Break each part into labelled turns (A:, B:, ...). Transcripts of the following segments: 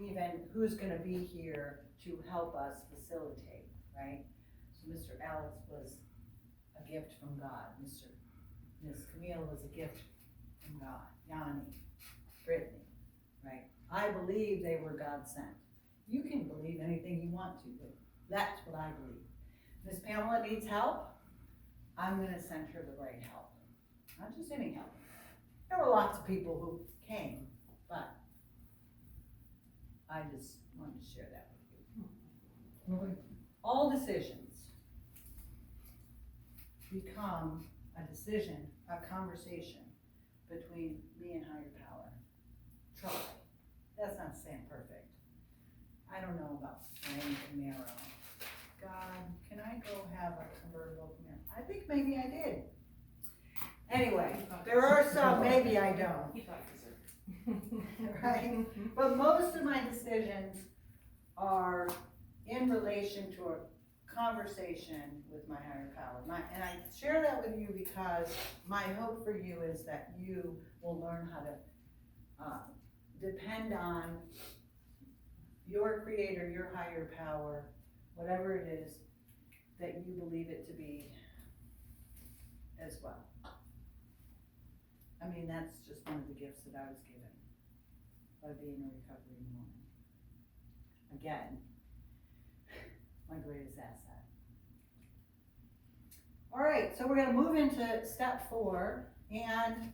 A: even who's gonna be here to help us facilitate, right? So Mr. Alex was a gift from God, Miss Camille was a gift from God, Yanni, Brittany, right? I believe they were God sent. You can believe anything you want to, but that's what I believe. Miss Pamela needs help, I'm gonna send her the right help, not just any help. There were lots of people who came, but I just wanted to share that with you. All decisions become a decision, a conversation between me and higher power. Try. That's not saying perfect. I don't know about buying a Camaro. God, can I go have a convertible Camaro? I think maybe I did. Anyway, there are some, maybe I don't. Right? But most of my decisions are in relation to a conversation with my higher power. And I share that with you because my hope for you is that you will learn how to depend on your creator, your higher power, whatever it is that you believe it to be as well. I mean, that's just one of the gifts that I was given by being a recovering woman. Again, my greatest asset. All right, so we're gonna move into step 4, and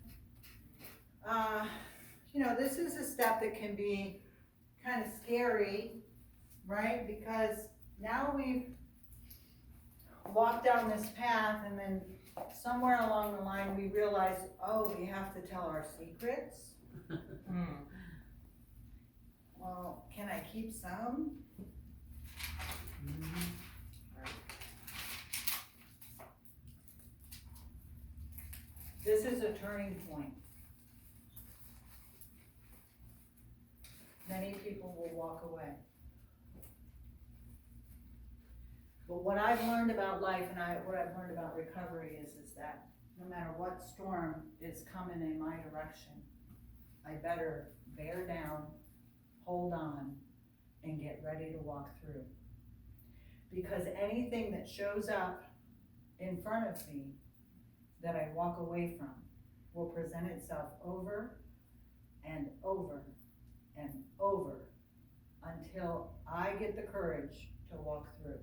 A: this is a step that can be kind of scary, right? Because now we've walked down this path, and then somewhere along the line we realize, oh, we have to tell our secrets. Well, can I keep some? This is a turning point. Many people will walk away. But what I've learned about life and what I've learned about recovery is that no matter what storm is coming in my direction, I better bear down, hold on, and get ready to walk through. Because anything that shows up in front of me that I walk away from will present itself over and over and over until I get the courage to walk through.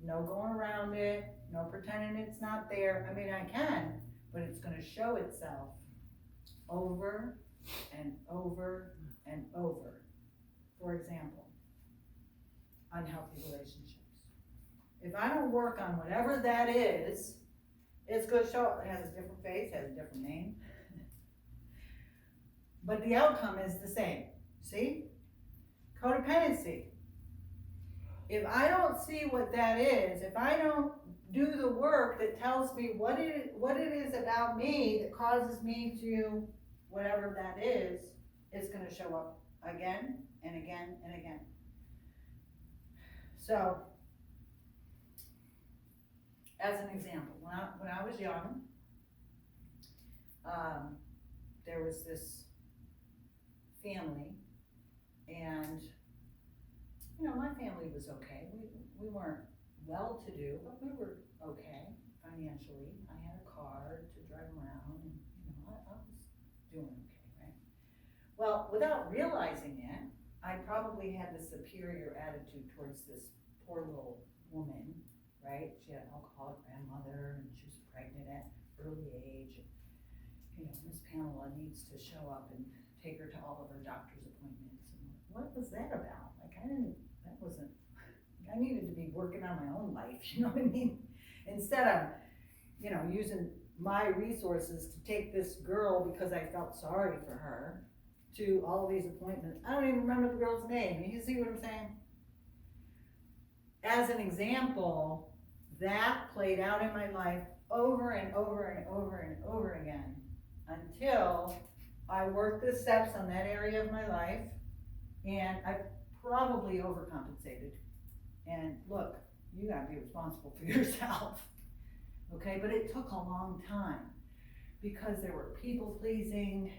A: No going around it, no pretending it's not there. I mean, I can, but it's gonna show itself over and over and over. For example, unhealthy relationships. If I don't work on whatever that is, it's gonna show up. It has a different face, has a different name. But the outcome is the same. See? Codependency. If I don't see what that is, if I don't do the work that tells me what it is about me that causes me to whatever that is, it's going to show up again and again and again. So, as an example, when I was young, there was this family, and my family was okay. We weren't well-to-do, but we were okay financially. I had a car to drive around, and I was doing okay, right? Well, without realizing it, I probably had the superior attitude towards this poor little woman, right? She had an alcoholic grandmother, and she was pregnant at early age. Miss Pamela needs to show up and take her to all of her doctor's appointments. And what was that about? I needed to be working on my own life, you know what I mean? Instead of, using my resources to take this girl because I felt sorry for her to all of these appointments. I don't even remember the girl's name. You see what I'm saying? As an example, that played out in my life over and over and over and over again until I worked the steps on that area of my life, and I probably overcompensated. And look, you gotta be responsible for yourself, okay? But it took a long time because there were people-pleasing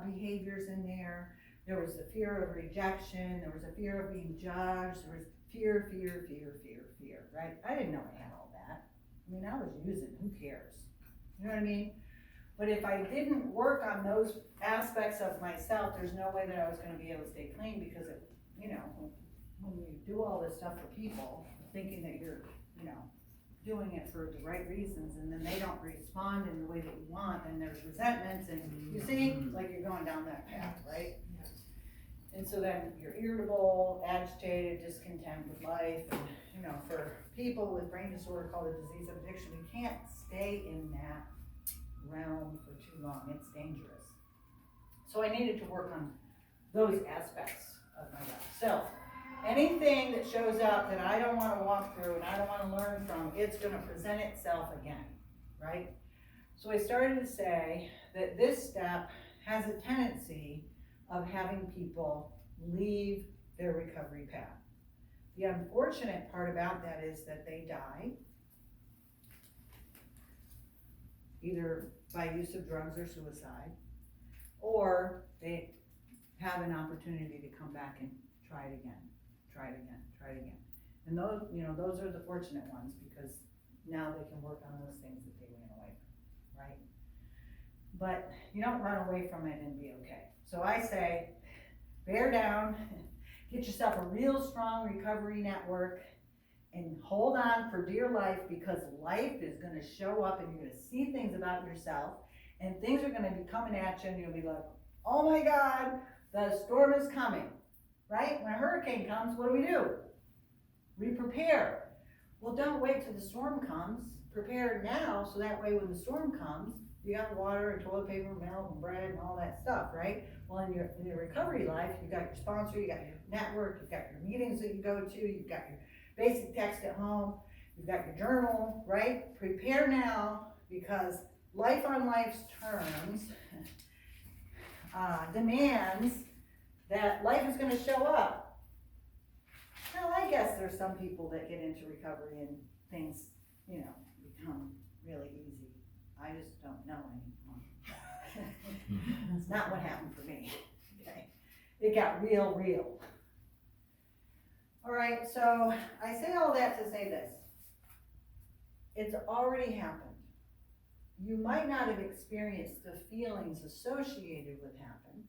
A: behaviors in there. There was the fear of rejection, there was a fear of being judged, there was fear, right? I didn't know I had all that. I mean, I was using, who cares? You know what I mean? But if I didn't work on those aspects of myself, there's no way that I was gonna be able to stay clean, because it, you know, when you do all this stuff for people, thinking that you're, you know, doing it for the right reasons, and then they don't respond in the way that you want, and there's resentments, and you see, like you're going down that path, right? And so then you're irritable, agitated, discontent with life, and, you know, for people with brain disorder called the disease of addiction, we can't stay in that realm for too long. It's dangerous. So I needed to work on those aspects of my life. So anything that shows up that I don't want to walk through and I don't want to learn from, it's going to present itself again, right? So I started to say that this step has a tendency of having people leave their recovery path. The unfortunate part about that is that they die, either by use of drugs or suicide, or they have an opportunity to come back and try it again. And those, you know, those are the fortunate ones, because now they can work on those things that they ran away from, right? But you don't run away from it and be okay. So I say, bear down, get yourself a real strong recovery network, and hold on for dear life, because life is going to show up and you're going to see things about yourself, and things are going to be coming at you, and you'll be like, oh my God, the storm is coming, right? When a hurricane comes, what do? We prepare. Well, don't wait till the storm comes. Prepare now, so that way when the storm comes, you got water and toilet paper, milk and bread and all that stuff, right? Well, in your recovery life, you got your sponsor, you got your network, you've got your meetings that you go to, you've got your basic text at home, you've got your journal, right? Prepare now, because life on life's terms demands that life is going to show up. Well, I guess there's some people that get into recovery and things, you know, become really easy. I just don't know anymore. That's not what happened for me. Okay, it got real. All right, so I say all that to say this. It's already happened. You might not have experienced the feelings associated with happened,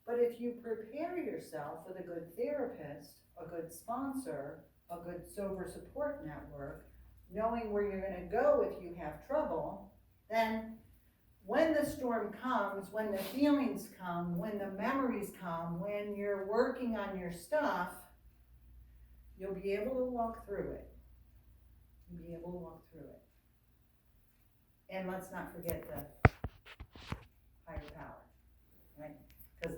A: but if you prepare yourself with a good therapist, a good sponsor, a good sober support network, knowing where you're going to go if you have trouble, then when the storm comes, when the feelings come, when the memories come, when you're working on your stuff, you'll be able to walk through it. And let's not forget the higher power, right? Because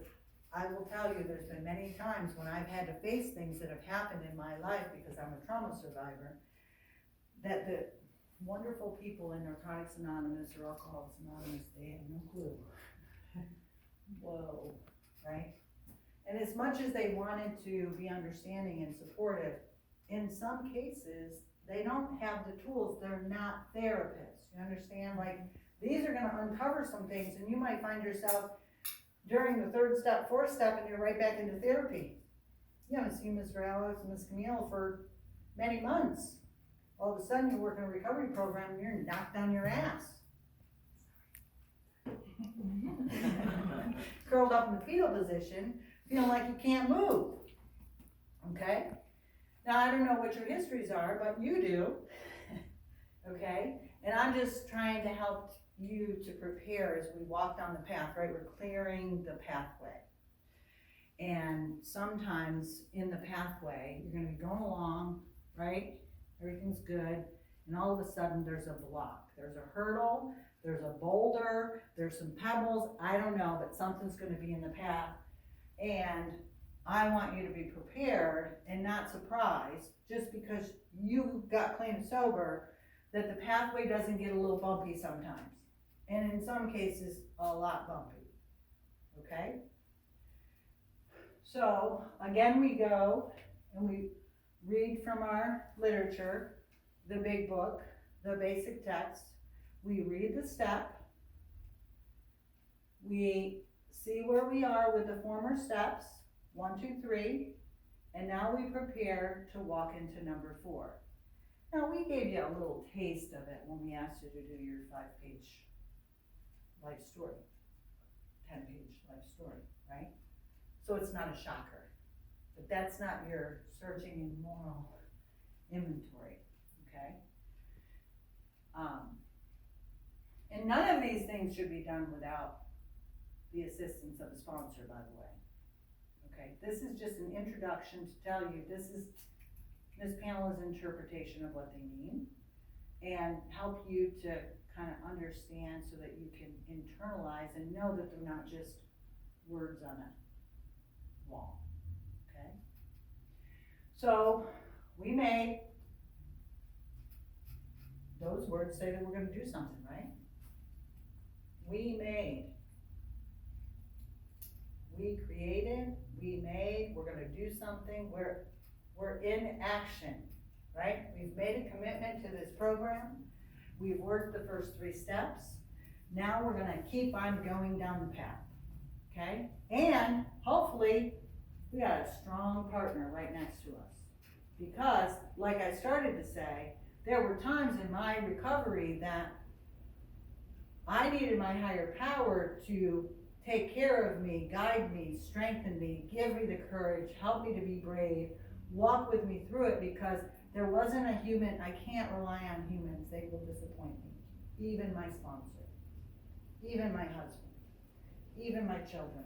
A: I will tell you, there's been many times when I've had to face things that have happened in my life, because I'm a trauma survivor, that the wonderful people in Narcotics Anonymous or Alcoholics Anonymous, they have no clue. Whoa, right? And as much as they wanted to be understanding and supportive, in some cases, they don't have the tools. They're not therapists. You understand? Like, these are going to uncover some things, and you might find yourself during the third step, fourth step, and you're right back into therapy. You haven't seen Mr. Alex and Ms. Camille for many months. All of a sudden, you work in a recovery program, and you're knocked on your ass. Curled up in the fetal position, feeling like you can't move. Okay? Now, I don't know what your histories are, but you do. Okay? And I'm just trying to help you to prepare as we walk down the path, right? We're clearing the pathway. And sometimes in the pathway, you're going to be going along, right? Everything's good. And all of a sudden, there's a block. There's a hurdle. There's a boulder. There's some pebbles. I don't know, but something's going to be in the path. And I want you to be prepared and not surprised, just because you got clean and sober, that the pathway doesn't get a little bumpy sometimes. And in some cases, a lot bumpy. Okay? So, again, we go and we read from our literature, the big book, the basic text. We read the step. We see where we are with the former steps, 1, 2, 3, and now we prepare to walk into number 4. Now, we gave you a little taste of it when we asked you to do your 5-page life story, 10-page life story, right? So it's not a shocker, but that's not your searching and moral inventory, okay? And none of these things should be done without the assistance of a sponsor, by the way. Okay, this is just an introduction to tell you this is Ms. Pamela's interpretation of what they mean and help you to kind of understand so that you can internalize and know that they're not just words on a wall, okay? So we made those words say that we're going to do something, right? We made. We created, we made, we're gonna do something, we're in action, right? We've made a commitment to this program. We've worked the first 3 steps. Now we're gonna keep on going down the path, okay? And hopefully we got a strong partner right next to us. Because, like I started to say, there were times in my recovery that I needed my higher power to take care of me, guide me, strengthen me, give me the courage, help me to be brave, walk with me through it, because there wasn't a human. I can't rely on humans, they will disappoint me. Even my sponsor, even my husband, even my children.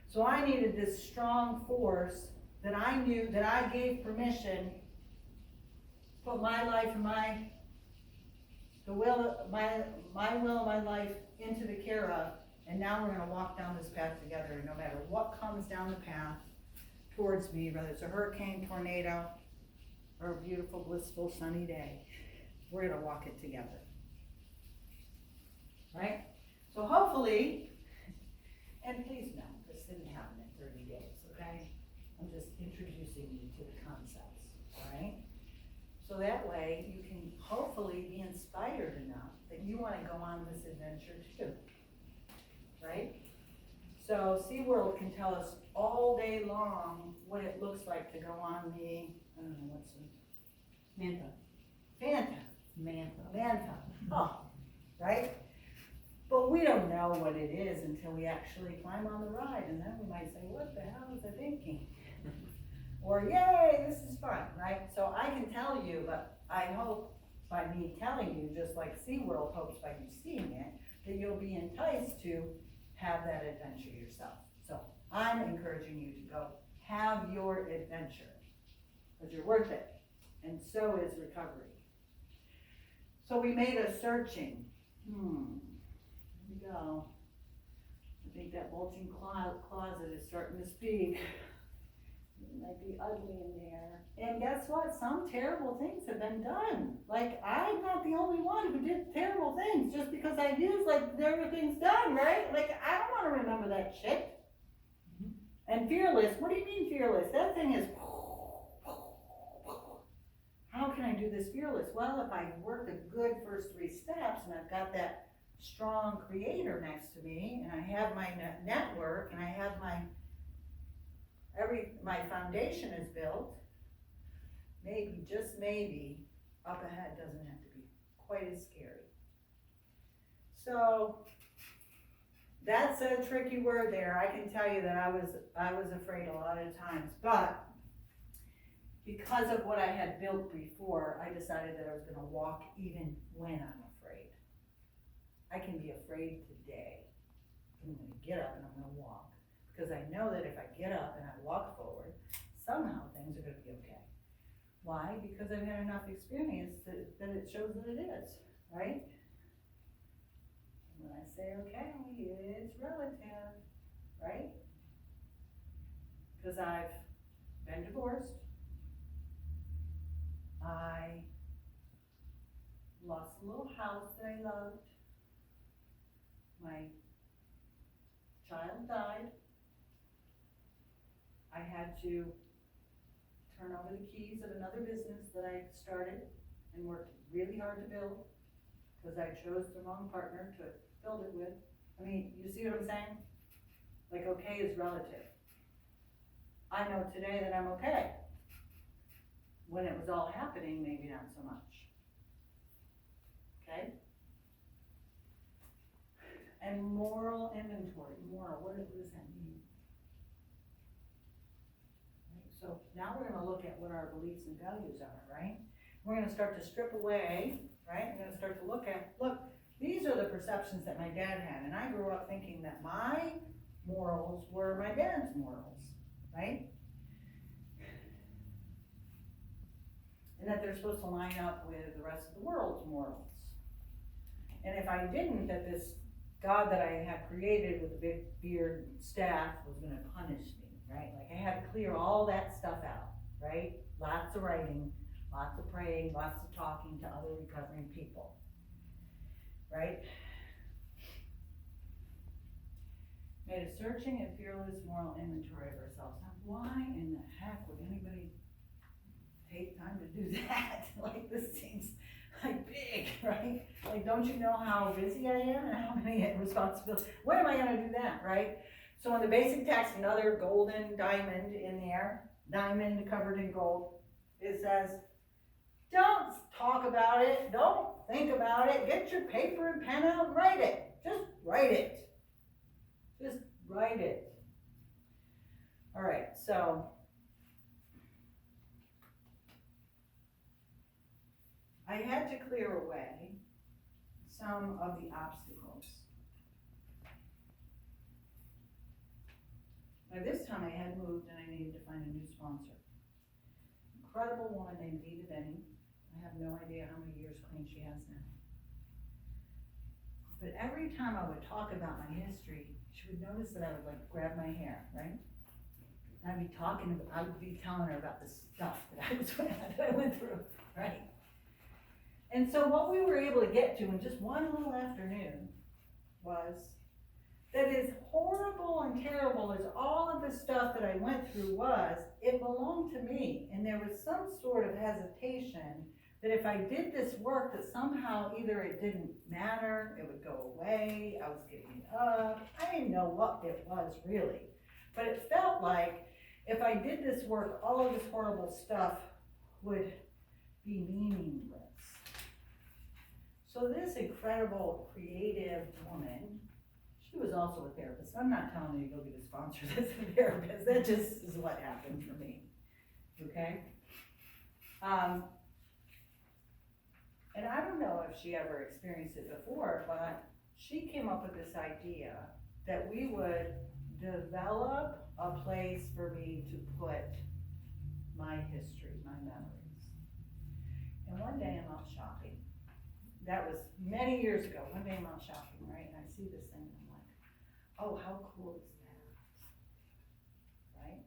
A: So I needed this strong force that I knew, that I gave permission, put my life and my will and my life into the care of, and now we're gonna walk down this path together, and no matter what comes down the path towards me, whether it's a hurricane, tornado, or a beautiful, blissful, sunny day, we're gonna walk it together, right? So hopefully, and please know, this didn't happen in 30 days, okay? I'm just introducing you to the concepts, all right? So that way you can hopefully be inspired enough that you want to go on this adventure too, right? So SeaWorld can tell us all day long what it looks like to go on the, I don't know, what's the? Manta. Oh, right? But we don't know what it is until we actually climb on the ride, and then we might say, what the hell was I thinking? Or, yay, this is fun, right? So I can tell you, but I hope by me telling you, just like SeaWorld hopes by you seeing it, that you'll be enticed to have that adventure yourself. So I'm encouraging you to go have your adventure, because you're worth it, and so is recovery. So we made a searching. Here we go. I think that bulging closet is starting to speak. It might be ugly in there. And guess what? Some terrible things have been done. Like, I'm not the only one who did terrible things just because I used, like, everything's done, right? Like, I don't want to remember that shit. And fearless, what do you mean fearless? That thing is, how can I do this fearless? Well, if I work the good first 3 steps and I've got that strong creator next to me, and I have my network, and I have my foundation is built, maybe, just maybe, up ahead doesn't have to be quite as scary. So that's a tricky word there. I can tell you that I was afraid a lot of times, but because of what I had built before, I decided that I was gonna walk even when I'm afraid. I can be afraid today, but I'm gonna get up and I'm gonna walk. Because I know that if I get up and I walk forward, somehow things are going to be okay. Why? Because I've had enough experience that it shows that it is, right? And when I say okay, it's relative, right? Because I've been divorced. I lost a little house that I loved. My child died. I had to turn over the keys of another business that I started and worked really hard to build, because I chose the wrong partner to build it with. I mean, you see what I'm saying? Like, okay is relative. I know today that I'm okay. When it was all happening, maybe not so much. Okay? And moral inventory. Moral, what does that mean? Right, so now we're gonna look at what our beliefs and values are, right? We're gonna start to strip away, right? We're gonna start to look, these are the perceptions that my dad had, and I grew up thinking that my morals were my dad's morals, right? And that they're supposed to line up with the rest of the world's morals. And if I didn't, that this God that I had created with a big beard and staff was gonna punish me, right? Like I had to clear all that stuff out, right? Lots of writing, lots of praying, lots of talking to other recovering people, right? Made a searching and fearless moral inventory of ourselves. Now, why in the heck would anybody take time to do that? Like, this seems like big, right? Like, don't you know how busy I am and how many responsibilities? When am I gonna do that, right? So on the basic text, another golden diamond in there, diamond covered in gold, it says, don't talk about it, don't think about it, get your paper and pen out and write it. Just write it. Just write it. All right, so I had to clear away some of the obstacles. By this time I had moved and I needed to find a new sponsor. Incredible woman named Dita Benny. I have no idea how many years clean she has now. But every time I would talk about my history, she would notice that I would like grab my hair, right? And I would be telling her about the stuff that I went through, right? And so what we were able to get to in just one little afternoon was that as horrible and terrible as all of the stuff that I went through was, it belonged to me. And there was some sort of hesitation that if I did this work, that somehow either it didn't matter, it would go away, I was giving it up. I didn't know what it was really. But it felt like if I did this work, all of this horrible stuff would be meaningless. So this incredible creative woman, she was also a therapist. I'm not telling you to go get a sponsor that's a therapist. That just is what happened for me, okay? And I don't know if she ever experienced it before, but she came up with this idea that we would develop a place for me to put my history, my memories. And one day I'm out shopping. That was many years ago. One day I'm out shopping, right? And I see this thing and I'm like, oh, how cool is that? Right?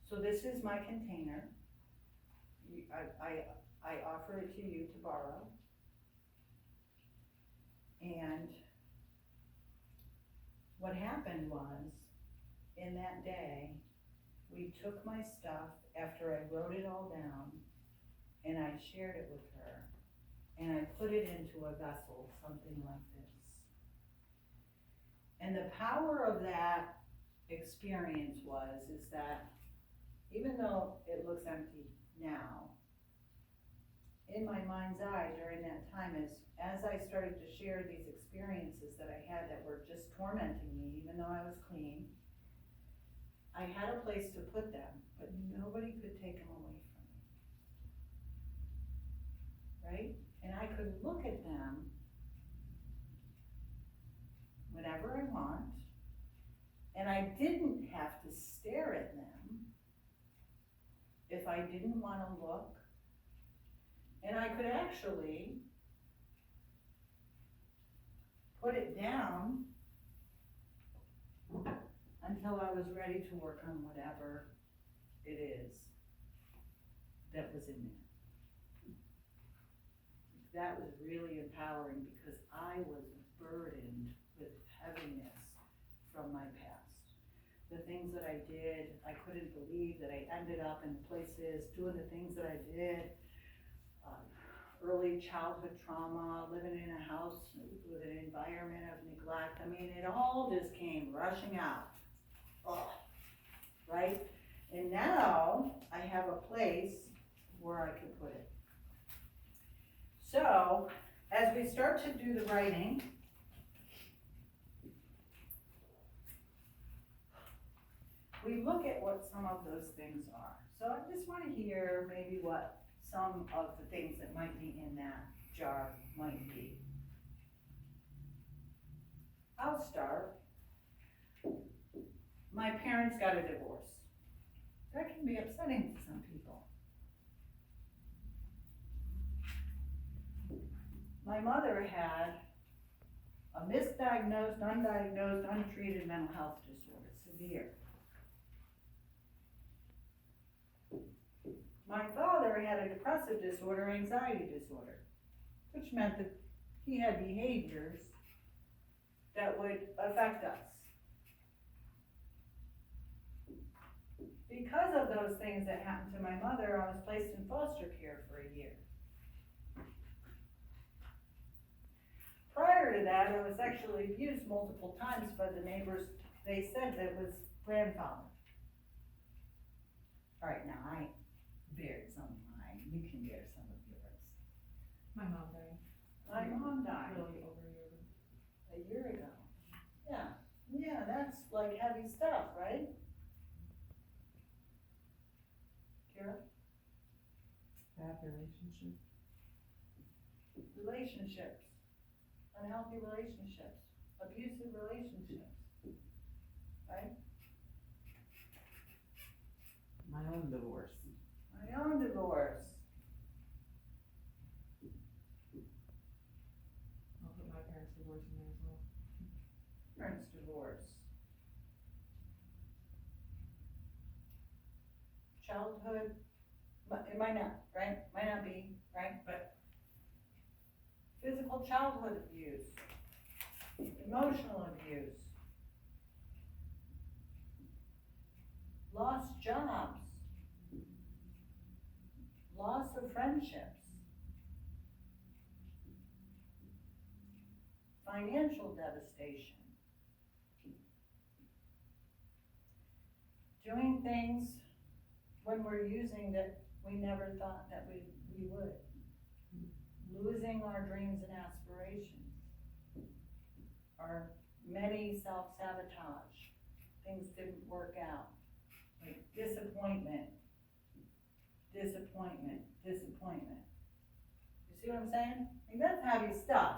A: So this is my container. I offer it to you to borrow. And what happened was, in that day, we took my stuff after I wrote it all down and I shared it with her. And I put it into a vessel, something like this. And the power of that experience is that even though it looks empty now, in my mind's eye during that time as I started to share these experiences that I had that were just tormenting me, even though I was clean, I had a place to put them, but nobody could take them away from me, right? And I could look at them whenever I want, and I didn't have to stare at them if I didn't want to look. And I could actually put it down until I was ready to work on whatever it is that was in there. That was really empowering because I was burdened with heaviness from my past. The things that I did, I couldn't believe that I ended up in places doing the things that I did. early childhood trauma, living in a house with an environment of neglect. I mean, it all just came rushing out. Ugh. Right? And now I have a place where I can put it. So, as we start to do the writing, we look at what some of those things are. So I just want to hear maybe what some of the things that might be in that jar might be. I'll start. My parents got a divorce. That can be upsetting to some people. My mother had a misdiagnosed, undiagnosed, untreated mental health disorder, severe. My father had a depressive disorder, anxiety disorder, which meant that he had behaviors that would affect us. Because of those things that happened to my mother, I was placed in foster care for a year. Prior to that, I was sexually abused multiple times by the neighbors. They said that it was grandfather. All right, now I bared some of mine. You can bear some of yours.
B: My mom died.
A: My mom died
B: Really over a year ago.
A: a year ago. Yeah, yeah, that's like heavy stuff, right? Kara?
B: Bad relationship.
A: Relationships, unhealthy relationships, abusive relationships, right?
B: My own divorce.
A: My own divorce.
B: I'll put my parents' divorce in there as well.
A: Parents' divorce. Childhood, it might not, right? Might not be, right? But physical childhood abuse, emotional abuse, lost jobs, loss of friendships, financial devastation, doing things when we're using that we never thought that we would, losing our dreams and aspirations, our many self-sabotage, things didn't work out, like disappointment, disappointment, disappointment. You see what I'm saying? Like, that's heavy stuff.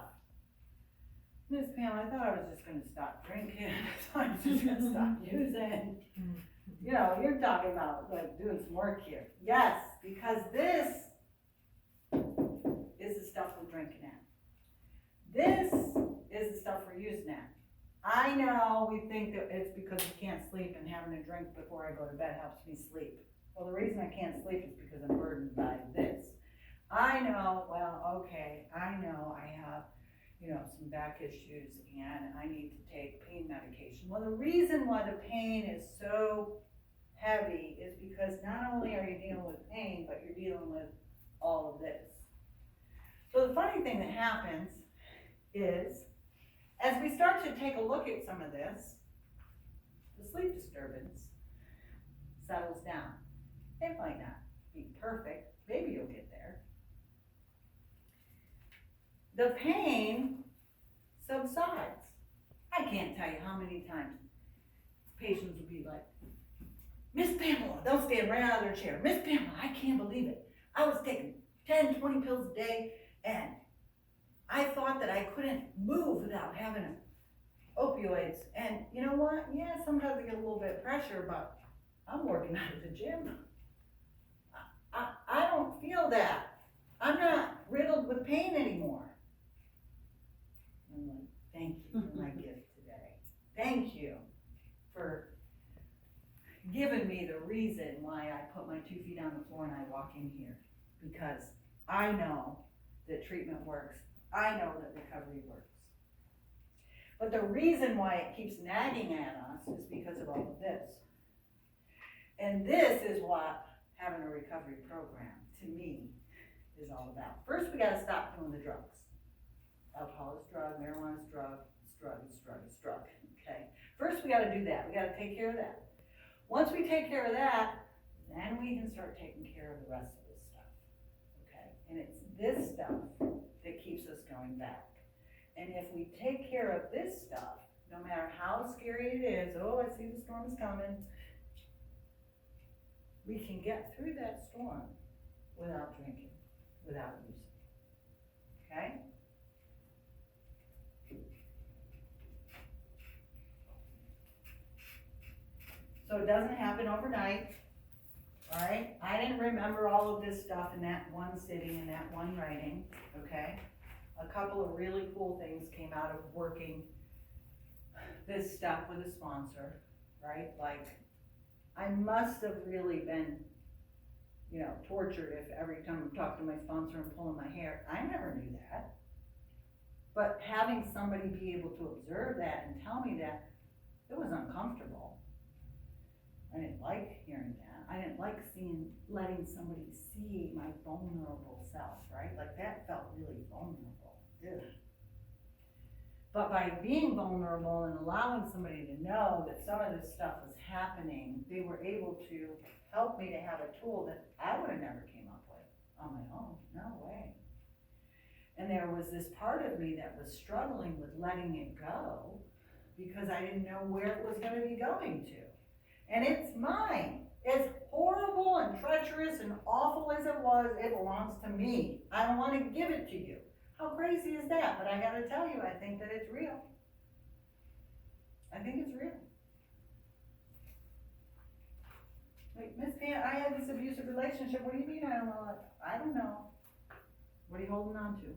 A: Miss Pam, I thought I was just gonna stop drinking, I thought I was just gonna stop using. You know, you're talking about like doing some work here. Yes, because this is the stuff we're drinking at. This is the stuff we're using at. I know we think that it's because you can't sleep and having a drink before I go to bed helps me sleep. Well, the reason I can't sleep is because I'm burdened by this. I know, well, okay, I know I have, you know, some back issues and I need to take pain medication. Well, the reason why the pain is so heavy is because not only are you dealing with pain, but you're dealing with all of this. So the funny thing that happens is, as we start to take a look at some of this, the sleep disturbance settles down. It might not be perfect, maybe you'll get there. The pain subsides. I can't tell you how many times patients will be like, Miss Pamela, they'll stand right out of their chair. Miss Pamela, I can't believe it. I was taking 10, 20 pills a day and I thought that I couldn't move without having opioids. And you know what? Yeah, sometimes I get a little bit of pressure, but I'm working out at the gym. I don't feel that. I'm not riddled with pain anymore. I'm like, thank you for my gift today. Thank you for giving me the reason why I put my 2 feet on the floor and I walk in here. Because I know that treatment works. I know that recovery works. But the reason why it keeps nagging at us is because of all of this. And this is what having a recovery program, to me, is all about. First, we gotta stop doing the drugs. Alcohol is drug, marijuana is drug, it's drug, it's drug, it's drug, okay? First, we gotta do that, we gotta take care of that. Once we take care of that, then we can start taking care of the rest of this stuff, okay? And it's this stuff that keeps us going back. And if we take care of this stuff, no matter how scary it is, oh, I see the storm is coming, we can get through that storm without drinking, without using, okay? So it doesn't happen overnight, all right? I didn't remember all of this stuff in that one sitting, in that one writing, okay? A couple of really cool things came out of working this stuff with a sponsor, right? Like, I must have really been, you know, tortured if every time I'm talking to my sponsor and pulling my hair. I never knew that. But having somebody be able to observe that and tell me that, it was uncomfortable. I didn't like hearing that. I didn't like letting somebody see my vulnerable self, right? Like, that felt really vulnerable. Ugh. But by being vulnerable and allowing somebody to know that some of this stuff was happening, they were able to help me to have a tool that I would have never came up with on my own. No way. And there was this part of me that was struggling with letting it go because I didn't know where it was going to be going to. And it's mine. As horrible and treacherous and awful as it was, it belongs to me. I don't want to give it to you. How crazy is that? But I gotta tell you, I think that it's real. I think it's real. Like, Miss Pam, I had this abusive relationship. What do you mean I don't know? I don't know. What are you holding on to?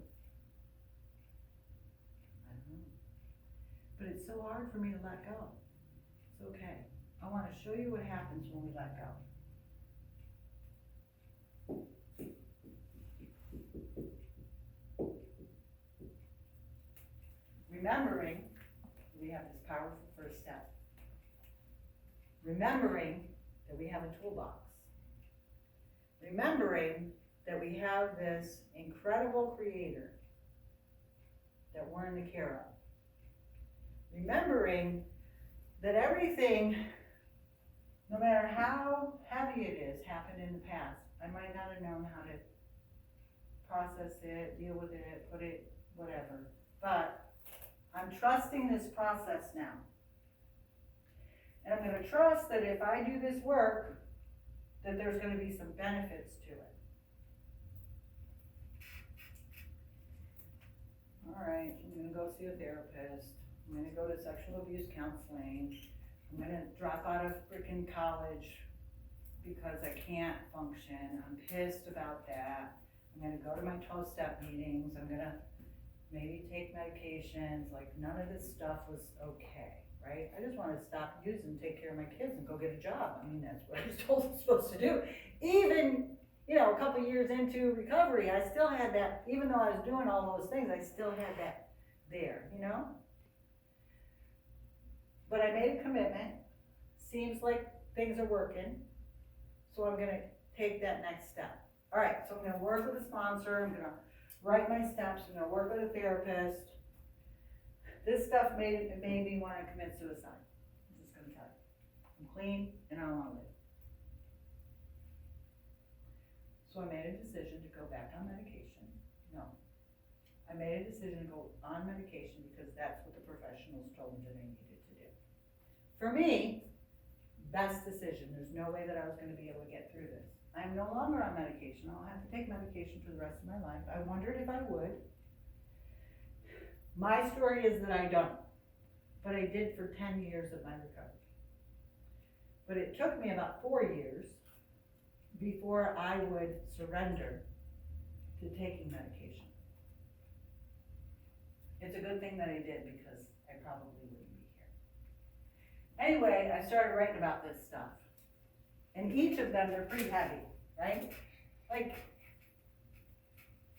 A: I don't know. But it's so hard for me to let go. It's okay. I want to show you what happens when we let go. Remembering, we have this powerful first step. Remembering that we have a toolbox. Remembering that we have this incredible creator that we're in the care of. Remembering that everything, no matter how heavy it is, happened in the past. I might not have known how to process it, deal with it, put it, whatever. But I'm trusting this process now. And I'm going to trust that if I do this work, that there's going to be some benefits to it. All right, I'm going to go see a therapist. I'm going to go to sexual abuse counseling. I'm going to drop out of freaking college because I can't function. I'm pissed about that. I'm going to go to my 12-step meetings. I'm going to maybe take medications. Like, none of this stuff was okay, right? I just want to stop using, take care of my kids, and go get a job. I mean, that's what I was told I'm supposed to do. Even, you know, a couple years into recovery, I still had that, even though I was doing all those things, I still had that there, you know? But I made a commitment. Seems like things are working. So I'm gonna take that next step. All right, so I'm gonna work with a sponsor. I'm gonna write my steps. I'm gonna work with a therapist. This stuff made me want to commit suicide. I'm just gonna tell you. I'm clean and I don't wanna live. So I made a decision to go back on medication. No. I made a decision to go on medication because that's what the professionals told me that I needed to do. For me, best decision. There's no way that I was gonna be able to get through this. I'm no longer on medication. I'll have to take medication for the rest of my life. I wondered if I would. My story is that I don't, but I did for 10 years of my recovery. But it took me about 4 years before I would surrender to taking medication. It's a good thing that I did because I probably wouldn't be here. Anyway, I started writing about this stuff. And each of them, they're pretty heavy, right? Like,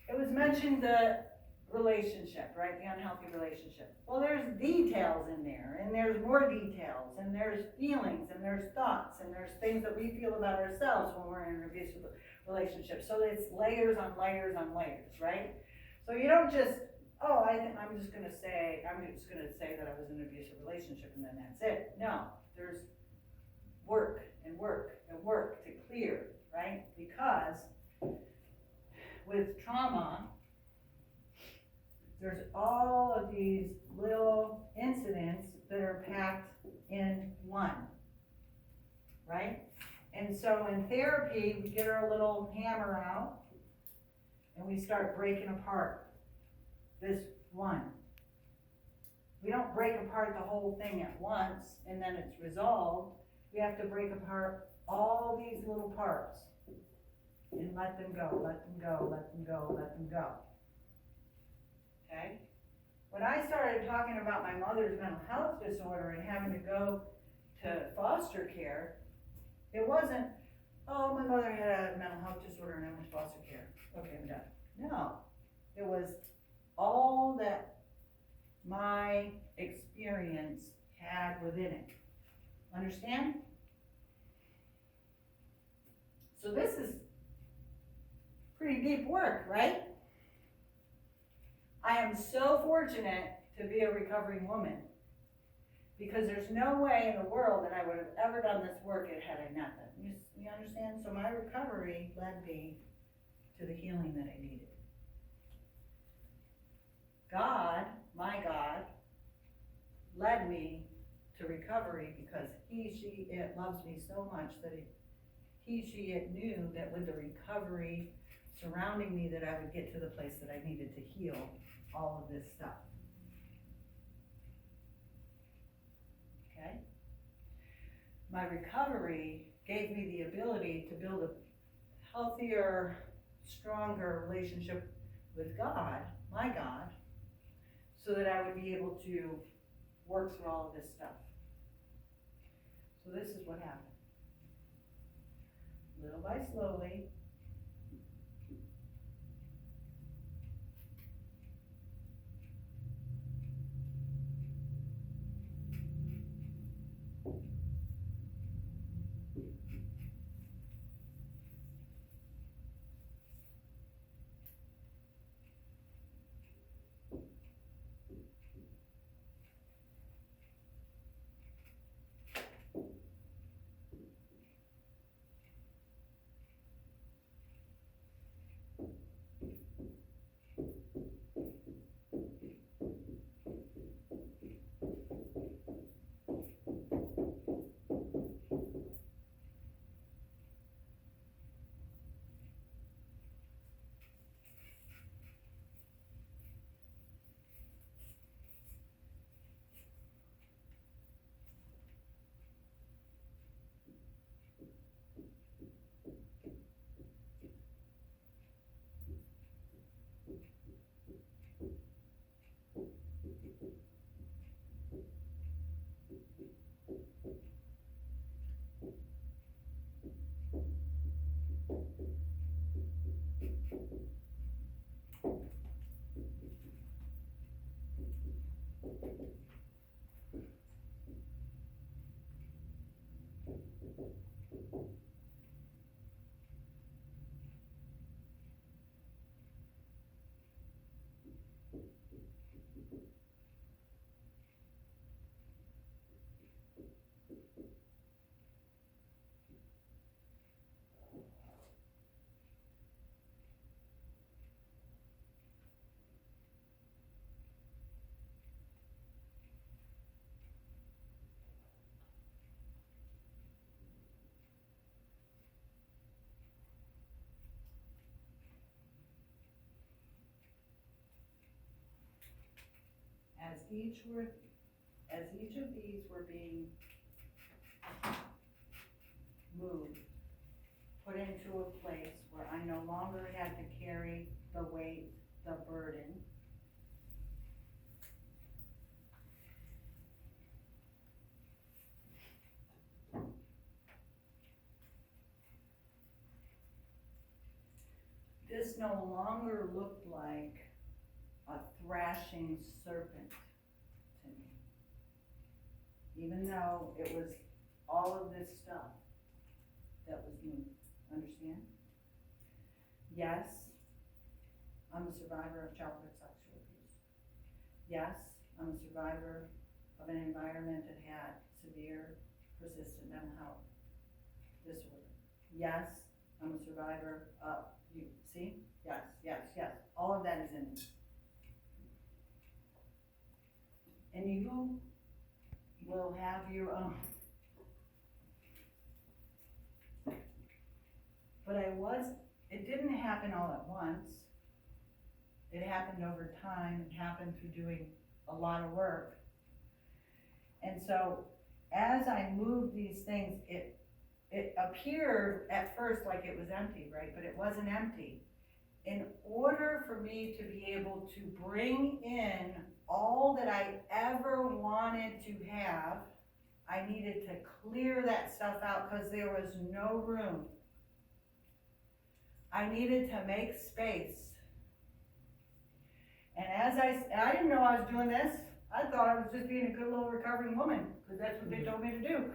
A: it was mentioned that relationship, right? The unhealthy relationship. Well, there's details in there, and there's more details, and there's feelings, and there's thoughts, and there's things that we feel about ourselves when we're in an abusive relationship. So it's layers on layers on layers, right? So you don't just, oh, I'm just gonna say that I was in an abusive relationship and then that's it. No, there's work and work and work to clear, right? Because with trauma, there's all of these little incidents that are packed in one, right? And so in therapy, we get our little hammer out and we start breaking apart this one. We don't break apart the whole thing at once and then it's resolved. We have to break apart all these little parts and let them go, let them go, let them go, let them go. Okay? When I started talking about my mother's mental health disorder and having to go to foster care, it wasn't, oh, my mother had a mental health disorder and I went to foster care. Okay, I'm done. No, it was all that my experience had within it. Understand? So this is pretty deep work, right? I am so fortunate to be a recovering woman because there's no way in the world that I would have ever done this work had I not done. You understand? So my recovery led me to the healing that I needed. God, my God, led me to recovery because it loves me so much that it knew that with the recovery surrounding me that I would get to the place that I needed to heal all of this stuff. Okay? My recovery gave me the ability to build a healthier, stronger relationship with God, my God, so that I would be able to work through all of this stuff. So this is what happened. Little by slowly, as each of these were being moved, put into a place where I no longer had to carry the weight, the burden, this no longer looked like a thrashing serpent to me. Even though it was all of this stuff that was moved. Understand? Yes, I'm a survivor of childhood sexual abuse. Yes, I'm a survivor of an environment that had severe, persistent mental health disorder. Yes, I'm a survivor of, you see? Yes, yes, yes. All of that is in me. And you will have your own. But it didn't happen all at once. It happened over time. It happened through doing a lot of work. And so as I moved these things, it appeared at first like it was empty, right? But it wasn't empty. In order for me to be able to bring in all that I ever wanted to have, I needed to clear that stuff out because there was no room. I needed to make space. And as I didn't know I was doing this. I thought I was just being a good little recovering woman, because that's what they told me to do.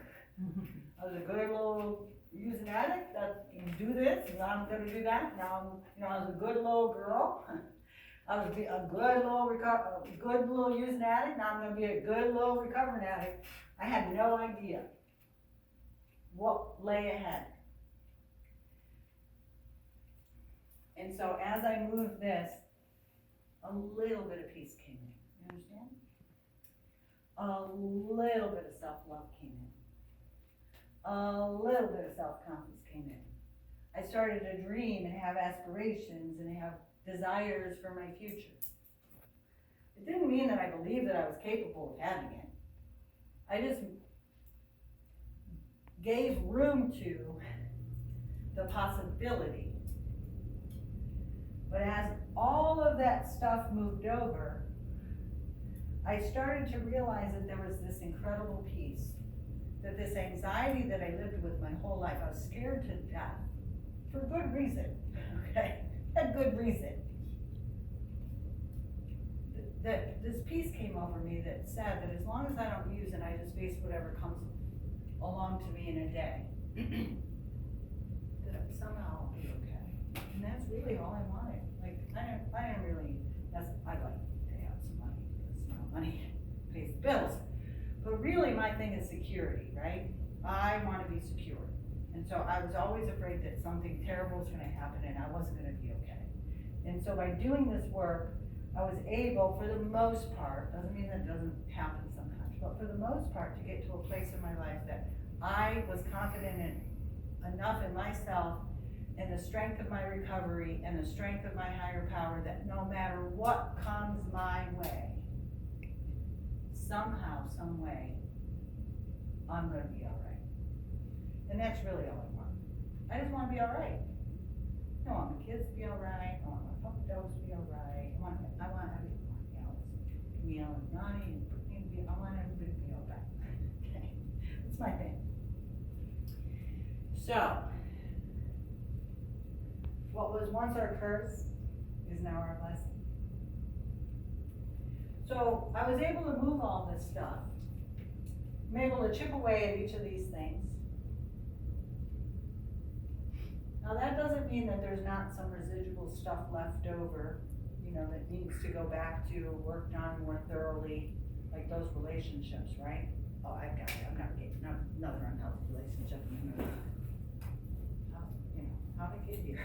A: I was a good little using addict, you do this, and I'm gonna do that. Now, I was a good little girl. I was a good little using addict, now I'm gonna be a good little recovering addict. I had no idea what lay ahead. And so as I moved this, a little bit of peace came in, you understand? A little bit of self-love came in. A little bit of self-confidence came in. I started to dream and have aspirations and have desires for my future. It didn't mean that I believed that I was capable of having it. I just gave room to the possibility. But as all of that stuff moved over, I started to realize that there was this incredible peace, that this anxiety that I lived with my whole life, I was scared to death, for good reason, okay? Had good reason. That this peace came over me that said that as long as I don't use it, I just face whatever comes along to me in a day, that somehow I'll be okay. And that's really all I wanted. Like, I didn't really, I'd like to have some money, because money pays the bills. But really my thing is security, right? I want to be secure. And so I was always afraid that something terrible was going to happen and I wasn't going to be okay. And so by doing this work, I was able, for the most part, doesn't mean that doesn't happen sometimes, but for the most part, to get to a place in my life that I was confident in enough in myself and the strength of my recovery and the strength of my higher power that no matter what comes my way, somehow, some way, I'm gonna be all right. And that's really all I want. I just wanna be all right. I want my kids to be all right. I want my puppy dogs to be all right. I want everyone else, Camille and Ronnie and Brittany to be, I want everybody to be all right. Okay, that's my thing. So, what was once our curse is now our blessing. So I was able to move all this stuff. I'm able to chip away at each of these things. Now that doesn't mean that there's not some residual stuff left over, that needs to go back to worked on more thoroughly, like those relationships, right? Oh, I've got it, I'm not getting another unhealthy relationship. How did I get here?